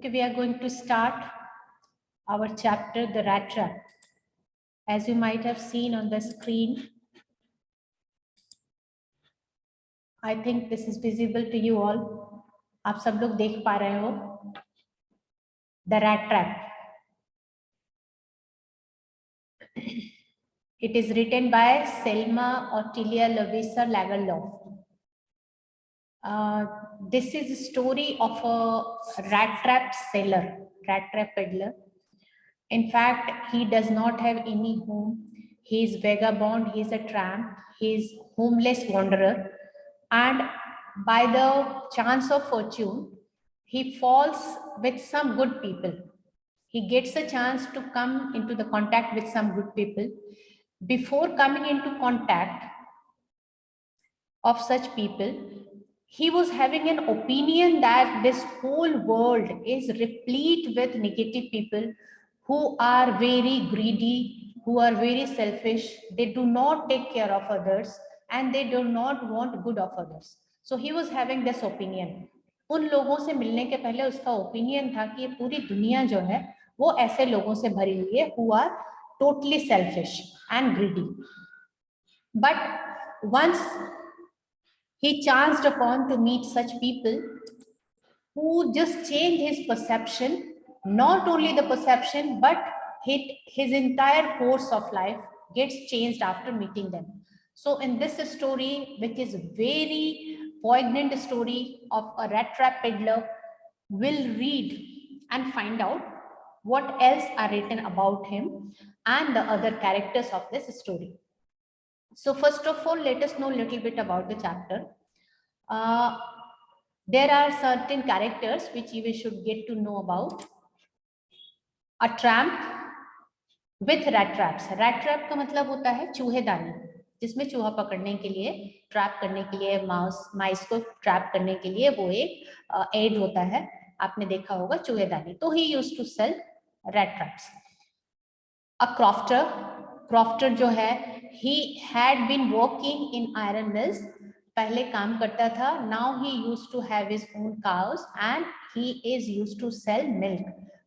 Okay, we are going to start our chapter, The Rat Trap. As you might have seen on the screen, I think this is visible to you all. आप सब लोग देख पा रहे हो The Rat Trap. It is written by Selma Ottilia Louisa Lagerlof. This is a story of a rat trap seller, rat trap peddler. In fact, he does not have any home. He is vagabond, he is a tramp, he is homeless wanderer. And by the chance of fortune, he falls with some good people. He gets a chance to come into the contact with some good people. Before coming into contact of such people, he was having an opinion that this whole world is replete with negative people who are very greedy, who are very selfish. They do not take care of others and they do not want good of others. So he was having this opinion. उन लोगों से मिलने के पहले उसका opinion था कि ये पूरी दुनिया जो है वो ऐसे लोगों से भरी हुई है who are totally selfish and greedy. But once he chanced upon to meet such people who just change his perception, not only the perception, but his entire course of life gets changed after meeting them. So in this story, which is very poignant story of a rat trap peddler, we'll read and find out what else are written about him and the other characters of this story. So first of all, let us know a little bit about the chapter. There are certain characters which we should get to know about. A tramp with rat traps. Rat trap का मतलब होता है चूहेदानी, जिसमें चूहा पकड़ने के लिए, trap करने के लिए, माइस को ट्रैप करने के लिए वो एक एड होता है. आपने देखा होगा चूहेदानी. तो he used to sell rat traps. A crofter जो है, he had been working in iron mills. पहले काम करता था. Now he used to have his own cows and he is used to sell milk.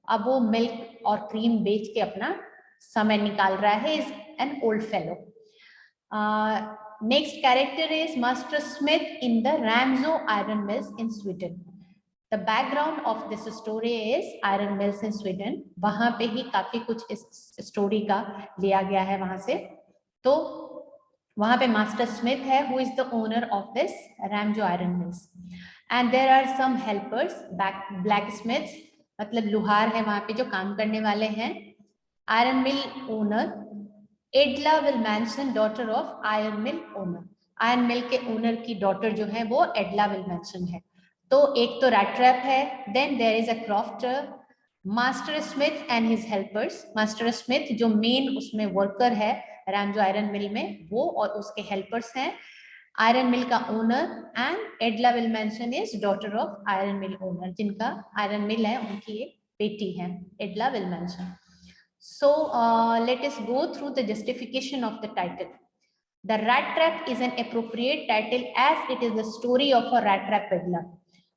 अब वो मिल्क और cream बेच के अपना समय निकाल रहा है. Is an old fellow. Next character is Master Smith in the Ramsö iron mills in Sweden. The background of this story is iron mills in Sweden. वहां पे ही काफी कुछ इस स्टोरी का लिया गया है वहां से. तो वहां पे मास्टर स्मिथ है, who is the owner of this Ramsö iron mills. And there are some helpers, blacksmiths, मतलब लुहार है वहां पे जो काम करने वाले हैं. Iron mill owner Edla Wilmanson, daughter of iron mill owner. Iron mill के owner की daughter जो है वो Edla Wilmanson है. तो एक तो rat trap है. Then there is a crofter, Master Smith and his helpers. Master Smith जो main उसमें worker है Ramsö iron mill में, वो और उसके helpers हैं. Iron mill का owner and Edla Wilmanson is daughter of iron mill owner, जिनका iron mill है उनकी एक बेटी है Edla Wilmanson. So let us go through the justification of the title. The Rat Trap is an appropriate title as it is the story of a rat trap peddler.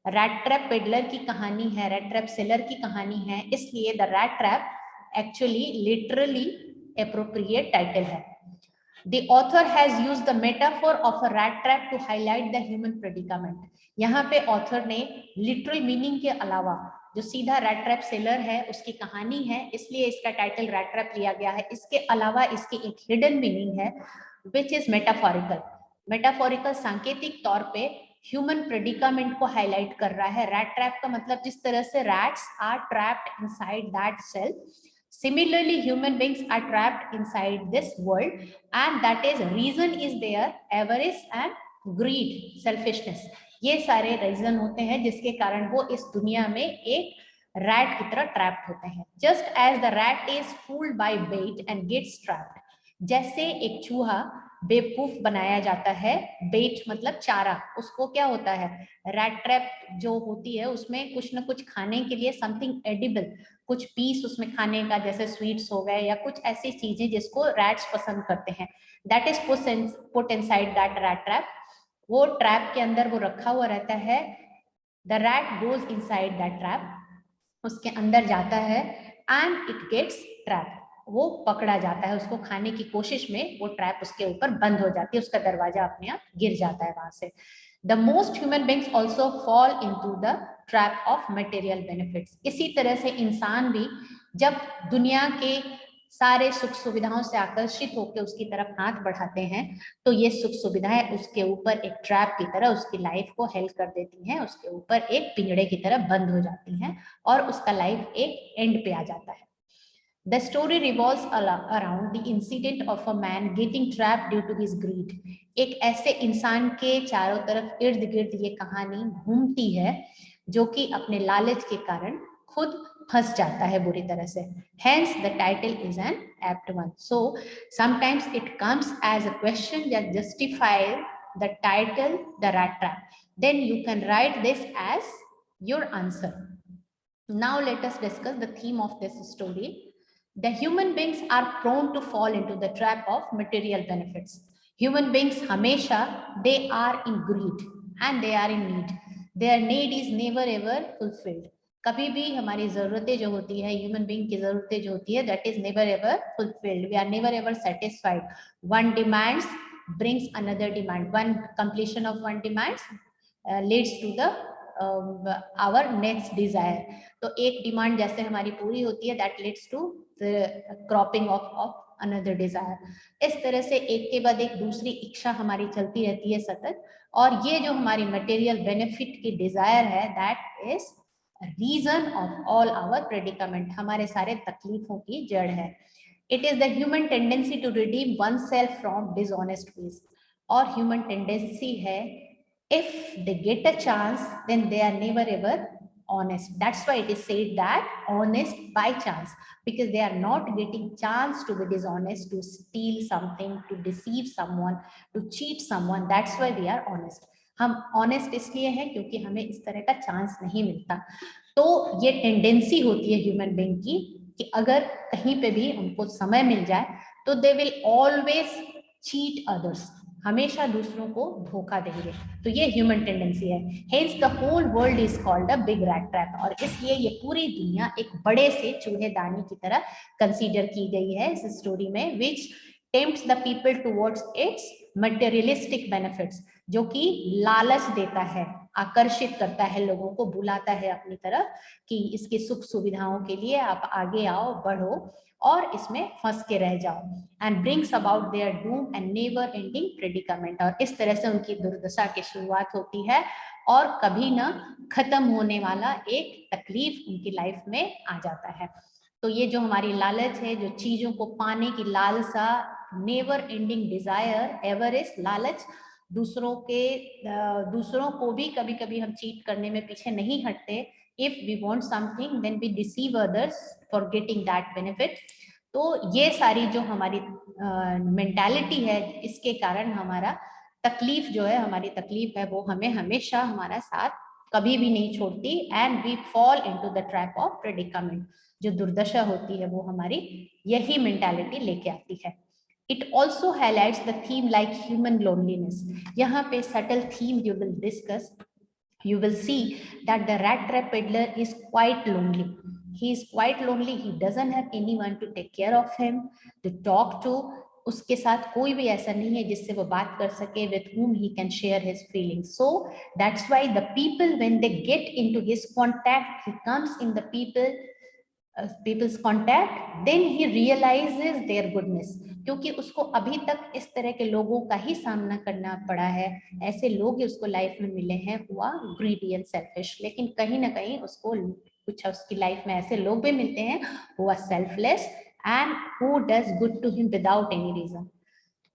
Rat trap peddler की कहानी है, rat trap seller की कहानी है, इसलिए the rat trap actually literally appropriate title है. The author has used the metaphor of a rat trap to highlight the human predicament. यहाँ पे author ने literal meaning के अलावा जो सीधा रैट ट्रैप सेलर है उसकी कहानी है, इसलिए इसका टाइटल रैट ट्रैप लिया गया है. इसके अलावा इसकी एक हिडन मीनिंग है विच इज मेटाफोरिकल. मेटाफोरिकल सांकेतिक तौर पे ह्यूमन प्रेडिकामेंट को हाईलाइट कर रहा है. रैट ट्रैप का मतलब जिस तरह से rats are trapped inside that cell, similarly human beings are trapped inside this world and that is reason is there avarice and greed, selfishness. ये सारे रीजन होते हैं जिसके कारण वो इस दुनिया में एक रैट की तरह ट्रैप्ड होते हैं. Just as the rat is fooled by bait and gets trapped, जैसे एक चूहा बेवकूफ बनाया जाता है. बेट मतलब चारा, उसको क्या होता है, रैट ट्रैप जो होती है उसमें कुछ ना कुछ खाने के लिए समथिंग एडिबल, कुछ पीस उसमें खाने का, जैसे स्वीट्स हो गए या कुछ ऐसी चीजें जिसको रैट्स पसंद करते हैं. That is put inside that rat trap. वो ट्रैप के अंदर वो रखा हुआ रहता है. The rat goes inside that trap उसके अंदर जाता है एंड इट गेट्स ट्रैप, वो पकड़ा जाता है, उसको खाने की कोशिश में वो ट्रैप उसके ऊपर बंद हो जाती है, उसका दरवाजा अपने आप गिर जाता है वहां से। The most human beings also fall into the trap of material benefits. इसी तरह से इंसान भी जब दुनिया के सारे सुख सुविधाओं से आकर्षित होकर उसकी तरफ हाथ बढ़ाते हैं तो ये सुख सुविधाएं उसके ऊपर एक ट्रैप की तरह उसकी लाइफ को हेल्प कर देती हैं, उसके ऊपर एक पिंजड़े की तरह बंद हो जाती हैं और उसका लाइफ एक एंड पे आ जाता है। The story revolves around the incident of a man getting trapped due to his greed. एक ऐसे इंसान के चारों तरफ इर्द गिर्द ये कहानी घूमती है जो कि अपने लालच के कारण खुद फंस जाता है बुरी तरह से। Hence the title is an apt one. So sometimes it comes as a question that justifies the title, the rat trap. Then you can write this as your answer. Now let us discuss the theme of this story. The human beings are prone to fall into the trap of material benefits. Human beings हमेशा they are in greed and they are in need. Their need is never ever fulfilled. कभी भी हमारी जरूरतें जो होती है, human being की जरूरतें जो होती है, that is never ever fulfilled. We are never ever satisfied. One demands brings another demand. One completion of one demands leads to the our next desire. तो एक डिमांड जैसे हमारी पूरी होती है that leads to the cropping of another desire. इस तरह से एक के बाद एक दूसरी इच्छा हमारी चलती रहती है सतत, और ये जो हमारी मटेरियल बेनिफिट की डिजायर है that is reason of all our predicament, हमारे सारे तकलीफों की जड़ है। It is the human tendency to redeem oneself from dishonest ways. और human tendency है if they get a chance then they are never ever honest. That's why it is said that honest by chance, because they are not getting chance to be dishonest, to steal something, to deceive someone, to cheat someone. That's why we are honest. हम honest इसलिए हैं क्योंकि हमें इस तरह का chance नहीं मिलता। तो ये टेंडेंसी होती है ह्यूमन बीइंग की कि अगर कहीं पे भी उनको समय मिल जाए तो they will always cheat others, हमेशा दूसरों को धोखा देंगे। तो ये ह्यूमन टेंडेंसी है। Hence the whole world is called a big rat trap, और इसलिए ये पूरी दुनिया एक बड़े से चूहेदानी की तरह कंसीडर की गई है इस स्टोरी में, which tempts the people towards its materialistic benefits, जो कि लालच देता है, आकर्षित करता है, लोगों को बुलाता है अपनी तरफ कि इसके सुख सुविधाओं के लिए आप आगे आओ, बढ़ो और इसमें फंस के रह जाओ। And brings about their Doom and never ending predicament, और इस तरह से उनकी दुर्दशा की शुरुआत होती है और कभी ना खत्म होने वाला एक तकलीफ उनकी लाइफ में आ जाता है। तो ये जो हमारी लालच है, जो चीजों को पाने की लालसा, नेवर एंडिंग डिजायर, एवरेस्ट लालच, दूसरों को भी कभी कभी हम चीट करने में पीछे नहीं हटते। If we want something then we deceive others for getting that benefit. तो ये सारी जो हमारी मेंटालिटी है, इसके कारण हमारा तकलीफ जो है, हमारी तकलीफ है वो हमें हमेशा हमारा साथ कभी भी नहीं छोड़ती, and we fall into the trap of predicament. जो दुर्दशा होती है वो हमारी यही मेंटालिटी लेके आती है। It also highlights the theme like human loneliness. यहाँ पे subtle theme you will discuss. You will see that the rat trap peddler is quite lonely. He is quite lonely. He doesn't have anyone to take care of him, to talk to. उसके साथ कोई भी ऐसा नहीं है जिससे वो बात कर सके, with whom he can share his feelings. So that's why the people, when they get into his contact, he comes in the people's contact, then he realizes their goodness. क्योंकि उसको अभी तक इस तरह के लोगों का ही सामना करना पड़ा है, ऐसे लोग उसको लाइफ में मिले हैं हुआ ग्रीडी एंड सेल्फिश, लेकिन कहीं ना कहीं उसको कुछ उसकी लाइफ में ऐसे लोग भी मिलते हैं हुआ selfless and who does good to him without any reason.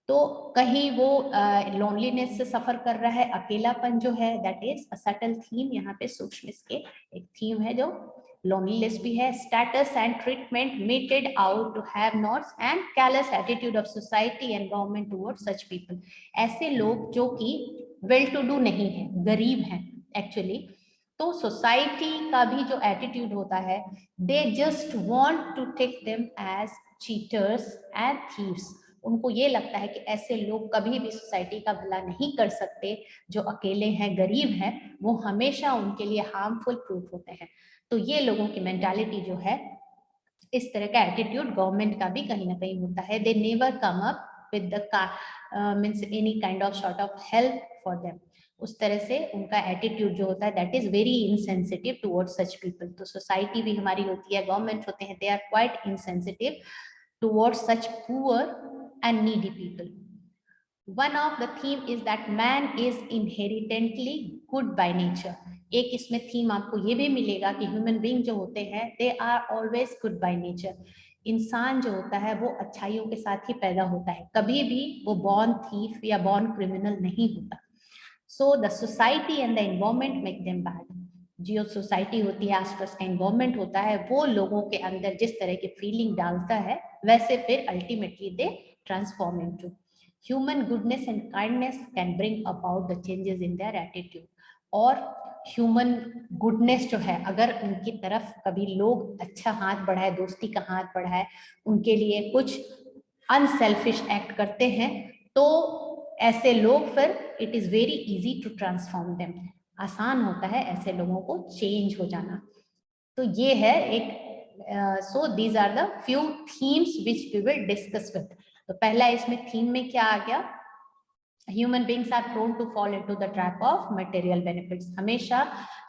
तो कहीं वो लोनलीनेस से सफर कर रहा है, अकेलापन जो है, that is a subtle theme. यहाँ पे सूक्ष्म इसके एक थीम है जो loneliness भी है। status and treatment meted out to have nots and callous attitude of society and government towards such people। ऐसे लोग जो कि वेल टू डू नहीं है, गरीब हैं एक्चुअली, तो सोसाइटी का भी जो एटीट्यूड होता है, they just want to take them as cheaters and thieves. उनको ये लगता है कि ऐसे लोग कभी भी सोसाइटी का भला नहीं कर सकते, जो अकेले हैं, गरीब हैं, वो हमेशा उनके लिए हार्मफुल प्रूफ होते हैं। तो ये लोगों की मेंटालिटी जो है, इस तरह का एटीट्यूड गवर्नमेंट का भी कहीं ना कहीं होता है। They never come up with the means any kind of sort of help for them. उस तरह से उनका एटीट्यूड जो होता है that is very insensitive towards such people. तो सोसाइटी भी हमारी होती है, गवर्नमेंट होते हैं, they are quite insensitive towards such poor and needy people. One of the theme is that man is inherently good by nature. एक इसमें theme आपको ये भी मिलेगा कि ह्यूमन बीइंग जो होते हैं they are always good by nature. इंसान जो होता है वो अच्छाइयों के साथ ही पैदा होता है, कभी भी वो बॉर्न थीफ या बॉर्न क्रिमिनल नहीं होता। So the society and the environment make them bad. जो सोसाइटी होती है, आसपास का एनवायरमेंट होता है, वो लोगों के अंदर जिस तरह की फीलिंग डालता है वैसे फिर ultimately they transform into. Human goodness and kindness can bring about the changes in their attitude. और ह्यूमन गुडनेस जो है, अगर उनकी तरफ कभी लोग अच्छा हाथ बढ़ाए, दोस्ती का हाथ बढ़ाए, उनके लिए कुछ अनसेल्फिश एक्ट करते हैं, तो ऐसे लोग फिर it is very easy to transform them. आसान होता है ऐसे लोगों को चेंज हो जाना। तो ये है एक so these are the few themes which we will discuss with. तो पहला इसमें थीम में क्या आ गया, human beings are prone to fall into the trap of material benefits. हमेशा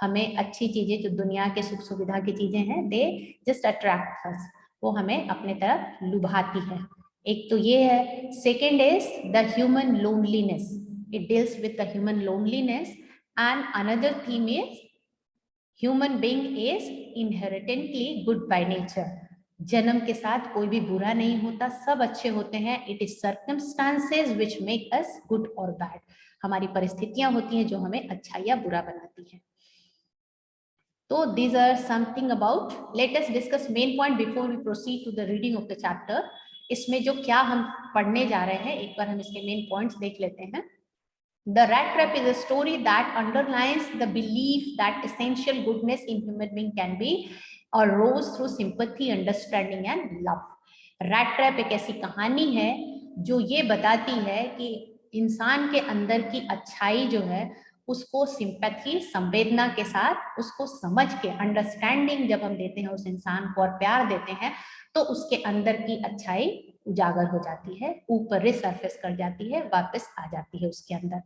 हमें अच्छी चीजें, जो दुनिया के सुख सुविधा की चीजें हैं, दे जस्ट अट्रैक्ट अस, वो हमें अपने तरफ लुभाती है। एक तो ये है। Second is the human loneliness, it deals with the human loneliness. And another theme is human being is inherently good by nature. जन्म के साथ कोई भी बुरा नहीं होता, सब अच्छे होते हैं। It is circumstances which make us good और बैड। हमारी परिस्थितियां होती हैं जो हमें अच्छा या बुरा बनाती हैं। तो these are something about, let us discuss main point before we proceed to the reading of the chapter. इसमें जो क्या हम पढ़ने जा रहे हैं, एक बार हम इसके मेन पॉइंट्स देख लेते हैं। The rat trap is a story that underlines the belief that essential goodness in human being can be arose through sympathy, understanding and love. Rat trap एक ऐसी कहानी है जो ये बताती है कि इंसान के अंदर की अच्छाई जो है उसको सिंपैथी, संवेदना के साथ उसको समझ के, अंडरस्टैंडिंग जब हम देते हैं उस इंसान को और प्यार देते हैं, तो उसके अंदर की अच्छाई उजागर हो जाती है, ऊपर रिसर्फेस कर जाती है, वापस आ जाती है उसके अंदर,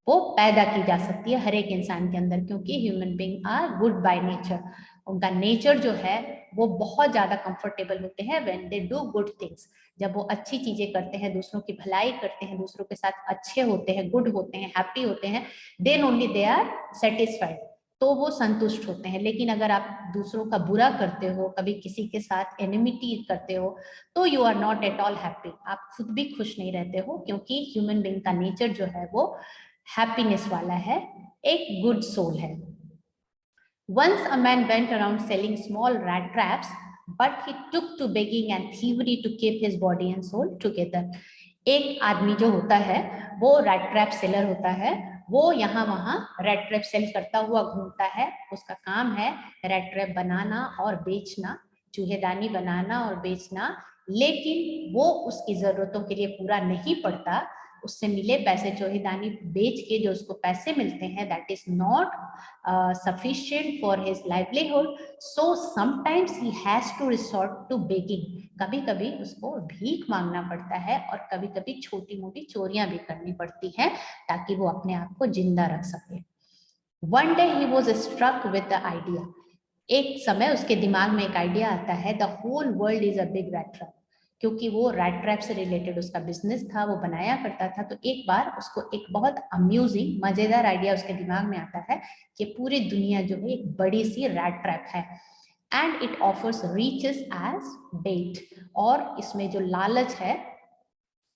वो पैदा की जा सकती है हर एक इंसान के अंदर, क्योंकि human being are good by nature. उनका नेचर जो है वो बहुत ज्यादा कंफर्टेबल होते हैं when they do good things. जब वो अच्छी चीजें करते हैं, दूसरों की भलाई करते हैं, दूसरों के साथ अच्छे होते हैं, गुड होते हैं, हैप्पी होते हैं, then only they are satisfied, तो वो संतुष्ट होते हैं। लेकिन अगर आप दूसरों का बुरा करते हो, कभी किसी के साथ एनिमिटी करते हो, तो you are not at all happy, आप खुद भी खुश नहीं रहते हो, क्योंकि ह्यूमन बीइंग का नेचर जो है वो हैप्पीनेस वाला है, एक गुड सोल है। Once a man went around selling small rat traps, but he took to begging and thievery to keep his body and soul together. एक आदमी जो होता है वो रैट ट्रैप सेलर होता है, वो यहाँ वहाँ रैट ट्रैप सेल करता हुआ घूमता है। उसका काम है रैट ट्रैप बनाना और बेचना, चूहेदानी बनाना और बेचना, लेकिन वो उसकी जरूरतों के लिए पूरा नहीं पड़ता। उससे मिले पैसे, चोहीदानी बेच के जो उसको पैसे मिलते हैं, that is not sufficient for his livelihood, so sometimes he has to resort to begging. कभी कभी उसको भीख मांगना पड़ता है और कभी कभी छोटी मोटी चोरियां भी करनी पड़ती हैं ताकि वो अपने आप को जिंदा रख सके। One day he was struck with the idea. एक समय उसके दिमाग में एक आइडिया आता है, the whole world is a big rat trap. क्योंकि वो रैट ट्रैप से रिलेटेड उसका बिजनेस था, वो बनाया करता था। तो एक बार उसको एक बहुत अम्यूजिंग, मजेदार आइडिया उसके दिमाग में आता है कि पूरी दुनिया जो है एक बड़ी सी रैट ट्रैप है, and it offers riches as bait. और इसमें जो लालच है,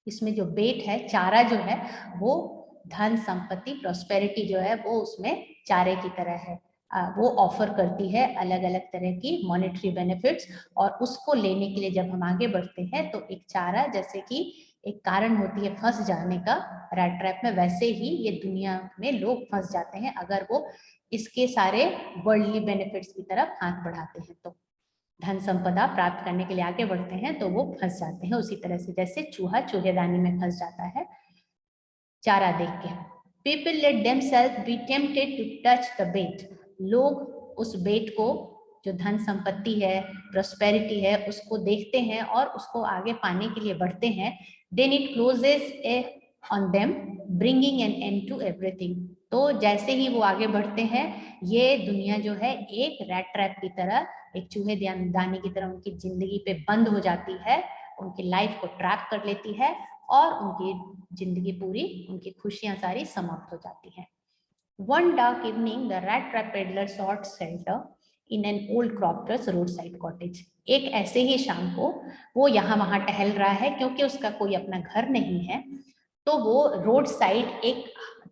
इसमें जो बेट है, चारा जो है, वो धन संपत्ति, प्रोस्पेरिटी जो है वो उसमें चारे की तरह है। वो ऑफर करती है अलग अलग तरह की मॉनेटरी बेनिफिट्स, और उसको लेने के लिए जब हम आगे बढ़ते हैं तो एक चारा जैसे कि एक कारण होती है फंस जाने का रैट ट्रैप में, वैसे ही ये दुनिया में लोग फंस जाते हैं अगर वो इसके सारे वर्ल्डली बेनिफिट्स की तरफ हाथ बढ़ाते हैं। तो धन संपदा प्राप्त करने के लिए आगे बढ़ते हैं तो वो फंस जाते हैं, उसी तरह से जैसे चूहा चूहेदानी में फंस जाता है चारा देख के। People let themselves be tempted to touch the bait. लोग उस बेट को, जो धन संपत्ति है, प्रोस्पेरिटी है, उसको देखते हैं और उसको आगे पाने के लिए बढ़ते हैं। Then it closes on them, bringing an end to everything. तो जैसे ही वो आगे बढ़ते हैं, ये दुनिया जो है एक रैट ट्रैप की तरह, एक चूहे दानी की तरह उनकी जिंदगी पे बंद हो जाती है, उनकी लाइफ को ट्रैप कर लेती है और उनकी जिंदगी पूरी, उनकी खुशियां सारी समाप्त हो जाती हैं। One dark evening, the rat trap peddler sought shelter in an old crofter's roadside cottage. एक ऐसे ही शाम को वो यहाँ वहाँ टहल रहा है क्योंकि उसका कोई अपना घर नहीं है, तो वो रोड साइड एक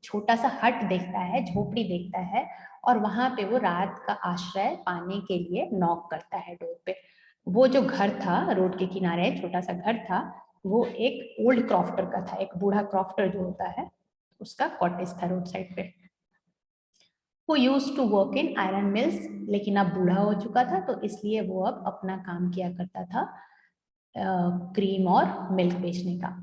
छोटा सा हट देखता है, झोपड़ी देखता है और वहां पे वो रात का आश्रय पाने के लिए नॉक करता है डोर पे। वो जो घर था रोड के किनारे, छोटा सा घर था, वो एक ओल्ड क्रॉफ्टर का था, एक बूढ़ा क्रॉफ्टर जो होता है उसका कॉटेज था रोड साइड पे। Who used to work in iron mills, लेकिन अब बूढ़ा हो चुका था तो इसलिए वो अब अपना काम किया करता था क्रीम और मिल्क बेचने का।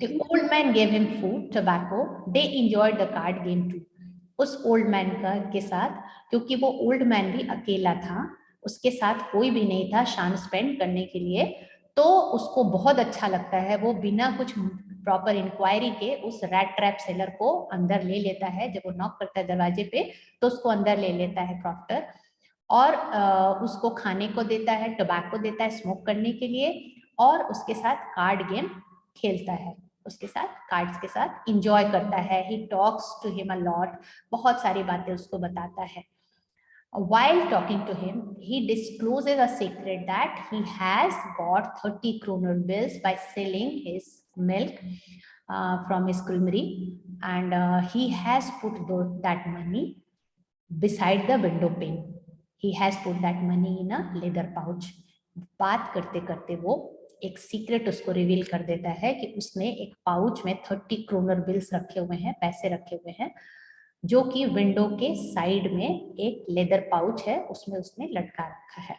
The old man gave him food, tobacco. They enjoyed the card game too. उस ओल्ड मैन का के साथ, क्योंकि वो ओल्ड मैन भी अकेला था, उसके साथ कोई भी नहीं था शाम स्पेंड करने के लिए, तो उसको बहुत अच्छा लगता है। वो बिना कुछ प्रॉपर इंक्वायरी के उस रैट ट्रैप सेलर को अंदर ले लेता है। जब वो नॉक करता है दरवाजे पे तो उसको अंदर ले लेता है क्रॉफ्टर और उसको खाने को देता है, टोबैको देता है स्मोक करने के लिए और उसके साथ कार्ड गेम खेलता है, उसके साथ कार्ड्स के साथ इंजॉय करता है। He talks to him a lot, बहुत सारी बातें उसको बताता है। While talking to him, he discloses a secret that he has got 30 kroner bills by selling his milk from his creamery, and he has put that money beside the window pane. He has put that money in a leather pouch. बात करते करते वो एक secret उसको reveal कर देता है कि उसने एक पाउच में 30 क्रोनर बिल्स रखे हुए हैं, पैसे रखे हुए हैं, जो कि विंडो के साइड में एक लेदर पाउच है, उसमें उसने लटका रखा है।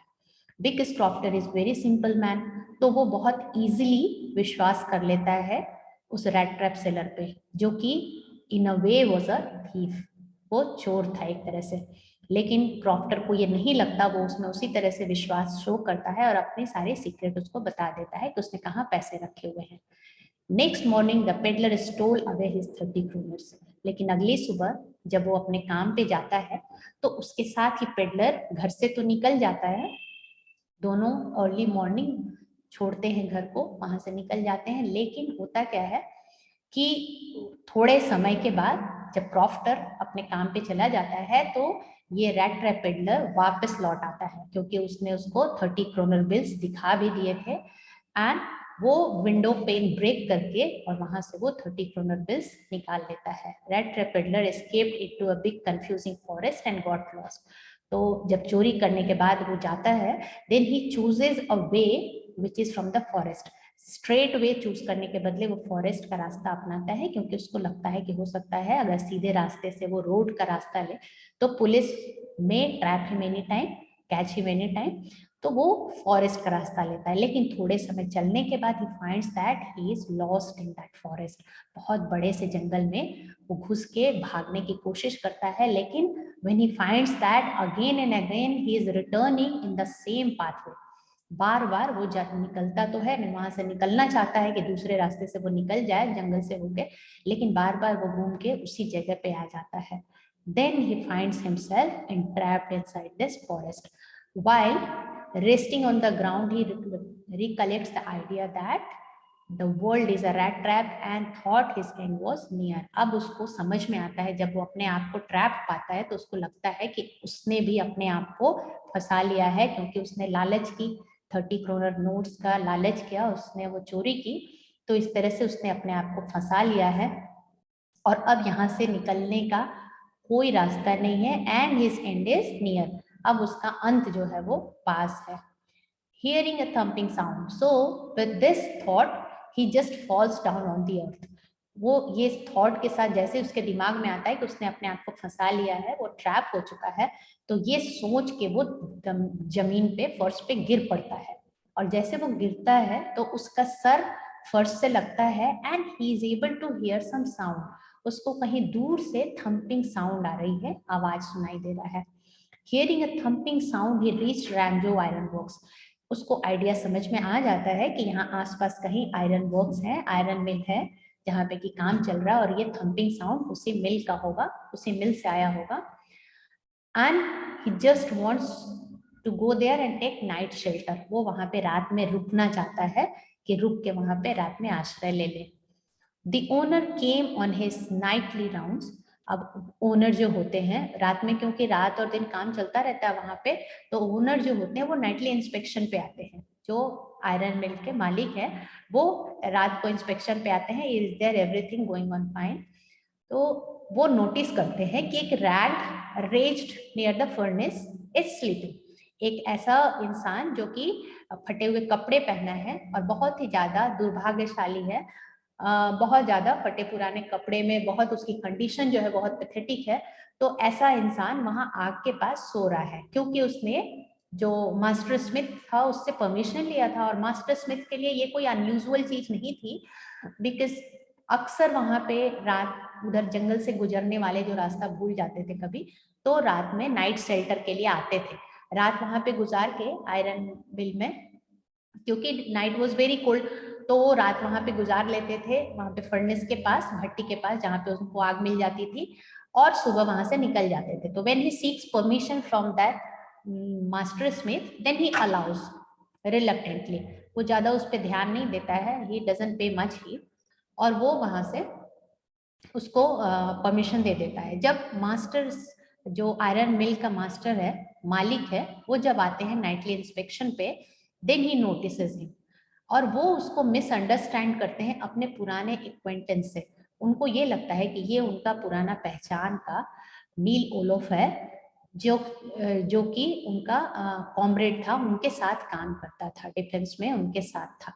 Because crofter is very simple man, तो वो बहुत इजीली विश्वास कर लेता है उस रैट ट्रैप सेलर पे, जो कि इन अ वे वाज अ थीफ, वो चोर था एक तरह से। लेकिन क्रॉफ्टर को ये नहीं लगता, वो उसमें उसी तरह से विश्वास शो करता है और अपने सारे सीक्रेट उसको बता देता है कि उसने कहाँ पैसे रखे हुए हैं। Next morning the peddler stole away his 30 kroners. लेकिन अगली सुबह जब वो अपने काम पे जाता है तो उसके साथ ही पेडलर घर से तो निकल जाता है, दोनों अर्ली मॉर्निंग छोड़ते हैं घर को, वहां से निकल जाते हैं। लेकिन होता क्या है कि थोड़े समय के बाद जब क्रॉफ्टर अपने काम पे चला जाता है तो ये रैट ट्रैप पेडलर वापस लौट आता है, क्योंकि उसने उसको 30 क्रोनर बिल्स दिखा भी दिए थे एंड वो विंडो पेन ब्रेक करके और वहां से वो 30 क्रोनर बिल्स निकाल लेता है। Rat trap peddler escaped into a big confusing forest and got lost. तो जब चोरी करने के बाद वो जाता है, then he chooses a way which is from the forest. Straight way choose करने के बदले वो फॉरेस्ट का रास्ता अपनाता है, क्योंकि उसको लगता है कि हो सकता है अगर सीधे रास्ते से वो रोड का रास्ता ले तो पुलिस में trap him any time, catch him any time, तो वो फॉरेस्ट का रास्ता लेता है। लेकिन थोड़े समय चलने के बाद ही finds that he is lost in that forest. बहुत बड़े से जंगल में वो घुस के भागने की कोशिश करता है, लेकिन when he finds that again and again he is returning in the same pathway. बार बार वो निकलता तो है, वहां से निकलना चाहता है कि दूसरे रास्ते से वो निकल जाए जंगल से होके, लेकिन बार बार वो घूम के उसी जगह पे आ जाता है। Then he finds himself entrapped inside this forest. While resting on the ground, he recollects the idea that the world is a rat trap and thought his end was near. अब उसको समझ में आता है, जब वो अपने आप को ट्रैप पाता है तो उसको लगता है कि उसने भी अपने आप को फंसा लिया है, क्योंकि उसने लालच की, 30 क्रोनर नोट्स का लालच किया, उसने वो चोरी की, तो इस तरह से उसने अपने आप को फंसा लिया है और अब यहाँ से निकलने का कोई रास्ता नहीं है। And his and is near, अब उसका अंत जो है वो पास है। Hearing a thumping sound, so with this thought he just falls down on the earth. वो ये थॉट के साथ जैसे उसके दिमाग में आता है कि उसने अपने आप को फंसा लिया है, वो ट्रैप हो चुका है, तो ये सोच के वो जमीन पे, फर्श पे गिर पड़ता है। और जैसे वो गिरता है तो उसका सर फर्श से लगता है and he is able to hear some sound. उसको कहीं दूर से थम्पिंग साउंड आ रही है, आवाज सुनाई दे रहा है। Hearing a thumping sound he reached Ranjo iron works. उसको आइडिया समझ में आ जाता है कि यहाँ आसपास कहीं आयरन वर्क्स है, आयरन मिल है जहाँ पे कि काम चल रहा है, और ये थम्पिंग साउंड उसी मिल का होगा, उसी मिल से आया होगा। And he just wants to go there and take night shelter. वो वहां पे रात में रुकना चाहता है कि रुक के वहां पे रात में आश्रय ले ले। The owner came on his Knightley rounds. अब ओनर जो होते हैं रात में, क्योंकि रात और दिन काम चलता रहता है वहां पे, तो ओनर जो होते हैं वो नाइटली इंस्पेक्शन पे आते हैं। जो आयरन मिल के मालिक है वो रात को इंस्पेक्शन पे आते हैं, is there everything going on fine. तो वो नोटिस करते हैं कि एक rat raised near the furnace is sleeping. एक ऐसा इंसान जो कि फटे हुए कपड़े पहना है और बहुत ही ज्यादा दुर्भाग्यशाली है, बहुत ज्यादा फटे पुराने कपड़े में, बहुत उसकी कंडीशन जो है बहुत पैथेटिक है। तो ऐसा इंसान वहां आग के पास सो रहा है, क्योंकि उसने जो मास्टर स्मिथ था उससे परमिशन लिया था, और मास्टर स्मिथ के लिए ये कोई अनयूजुअल चीज नहीं थी, बिकॉज अक्सर वहां पे रात उधर जंगल से गुजरने वाले जो रास्ता भूल जाते थे कभी, तो रात में नाइट शेल्टर के लिए आते थे। रात वहां पे गुजार के आयरन मिल में, क्योंकि नाइट वॉज वेरी कोल्ड, तो वो रात वहां पे गुजार लेते थे, वहां पे फर्नेस के पास, भट्टी के पास, जहाँ पे उनको आग मिल जाती थी, और सुबह वहां से निकल जाते थे। तो when he seeks permission from that master Smith, then he allows reluctantly. वो ज्यादा उस पर ध्यान नहीं देता है, ही डजंट पे मच ही, और वो वहां से उसको परमिशन दे देता है। जब मास्टर, जो आयरन मिल का मास्टर है, मालिक है, वो जब आते हैं नाइटली इंस्पेक्शन पे, देन ही नोटिसेस हिम, और वो उसको मिसअंडरस्टैंड करते हैं अपने पुराने एक्वेंटेंस से। उनको ये लगता है कि ये उनका पुराना पहचान का नील ओलोफ है, जो कि उनका कॉमरेड था, उनके साथ काम करता था, डिफेंस में उनके साथ था।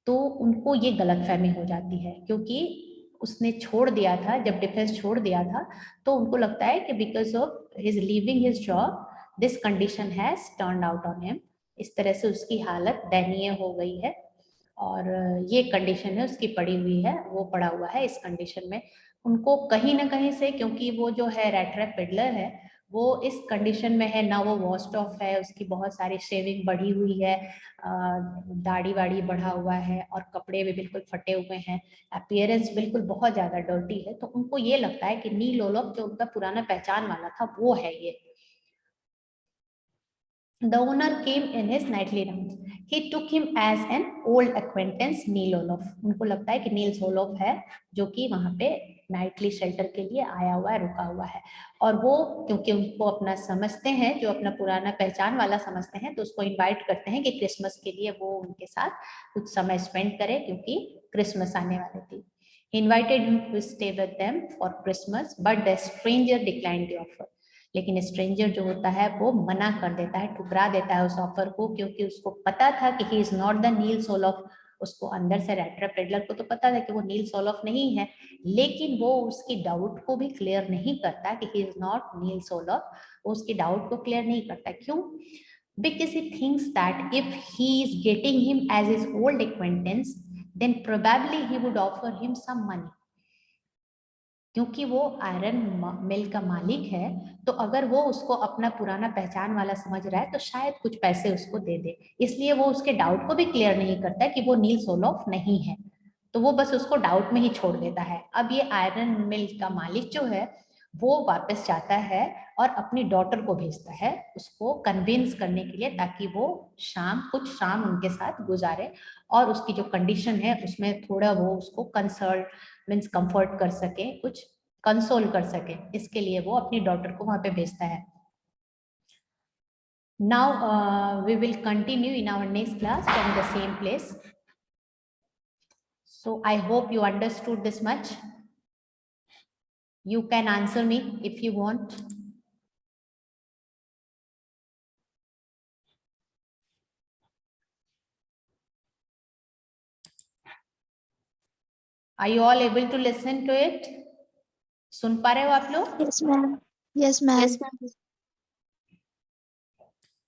तो उनको ये गलतफहमी हो जाती है, क्योंकि उसने छोड़ दिया था, जब डिफेंस छोड़ दिया था, तो उनको लगता है कि because of his leaving his job this condition has turn out on him. इस तरह से उसकी हालत दयनीय हो गई है, और ये कंडीशन है उसकी पड़ी हुई है, वो पड़ा हुआ है इस कंडीशन में। उनको कहीं ना कहीं से, क्योंकि वो जो है रैट पेडलर है, वो इस कंडीशन में है ना, वो वॉस्ट ऑफ है, उसकी बहुत सारी शेविंग बढ़ी हुई है, दाढ़ी वाड़ी बढ़ा हुआ है, और कपड़े भी बिल्कुल फटे हुए हैं, अपीयरेंस बिल्कुल बहुत ज्यादा डर्टी है। तो उनको ये लगता है कि नील ओलोफ जो उनका पुराना पहचान वाला था वो है ये। The owner came in his nightly rounds. He took him as an old acquaintance, Neil Olof. उनको लगता है कि नील ओलोफ है जो कि वहां पे नाइटली शेल्टर के लिए आया हुआ है, रुका हुआ है। और वो क्योंकि उनको अपना समझते हैं, जो अपना पुराना पहचान वाला समझते हैं, तो उसको इनवाइट करते हैं कि क्रिसमस के लिए वो उनके साथ कुछ समय स्पेंड करे, क्योंकि क्रिसमस आने वाली थी। He invited him to stay with them for Christmas, but the stranger declined the offer. लेकिन स्ट्रेंजर जो होता है वो मना कर देता है, ठुकरा देता है उस ऑफर को, क्योंकि उसको पता था कि ही इज नॉट द नील सोलॉफ। उसको अंदर से रैट्रा पेडलर को तो पता था कि वो नील सोलॉफ नहीं है, लेकिन वो उसकी डाउट को भी क्लियर नहीं करता कि ही इज नॉट नील सोलॉफ। वो उसकी डाउट को क्लियर नहीं करता, क्यों? Because he thinks that if he is getting him as his old acquaintance, then probably he would offer him some money. क्योंकि वो आयरन मिल का मालिक है, तो अगर वो उसको अपना पुराना पहचान वाला समझ रहा है, तो शायद कुछ पैसे उसको दे दे। इसलिए वो उसके डाउट को भी क्लियर नहीं करता कि वो नील सोलोफ नहीं है, तो वो बस उसको डाउट में ही छोड़ देता है। अब ये आयरन मिल का मालिक जो है वो वापस जाता है और अपनी डॉटर को भेजता है उसको कन्विंस करने के लिए, ताकि वो कुछ शाम उनके साथ गुजारे, और उसकी जो कंडीशन है उसमें थोड़ा वो उसको कंसल्ट मीन्स कंफर्ट कर सके, कुछ कंसोल कर सके, इसके लिए वो अपनी डॉटर को वहां पे भेजता है। Now we will continue in our next class from the same place. So I hope you understood this much. You can answer me if you want. Are you all able to listen to it? सुन पा रहे हो आप लोग? Yes, ma'am. Yes, ma'am. Yes, ma'am.